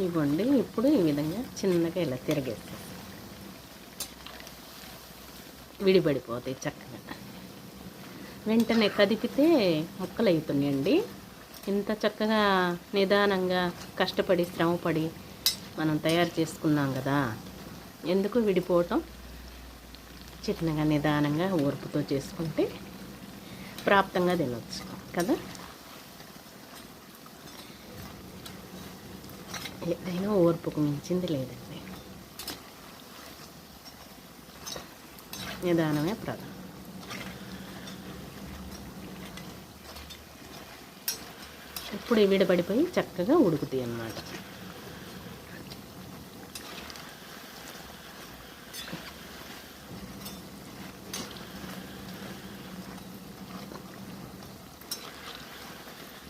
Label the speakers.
Speaker 1: ఇవ్వండి. ఇప్పుడు ఈ విధంగా చిన్నగా ఇలా తిరగేస్తాం, విడిపడిపోతాయి చక్కగా. వెంటనే కదిపితే ముక్కలు అవుతున్నాయండి. ఇంత చక్కగా నిదానంగా కష్టపడి శ్రమపడి మనం తయారు చేసుకున్నాం కదా, ఎందుకు విడిపోవటం? చిన్నగా నిదానంగా ఓర్పుతో చేసుకుంటే ప్రాప్తంగా తినవచ్చు కదా. ఏదైనా ఓర్పుకు మించింది లేదండి. నిదానమే ప్రధానం. ఇప్పుడు విడబడిపోయి చక్కగా ఉడుకుతాయి అన్నమాట.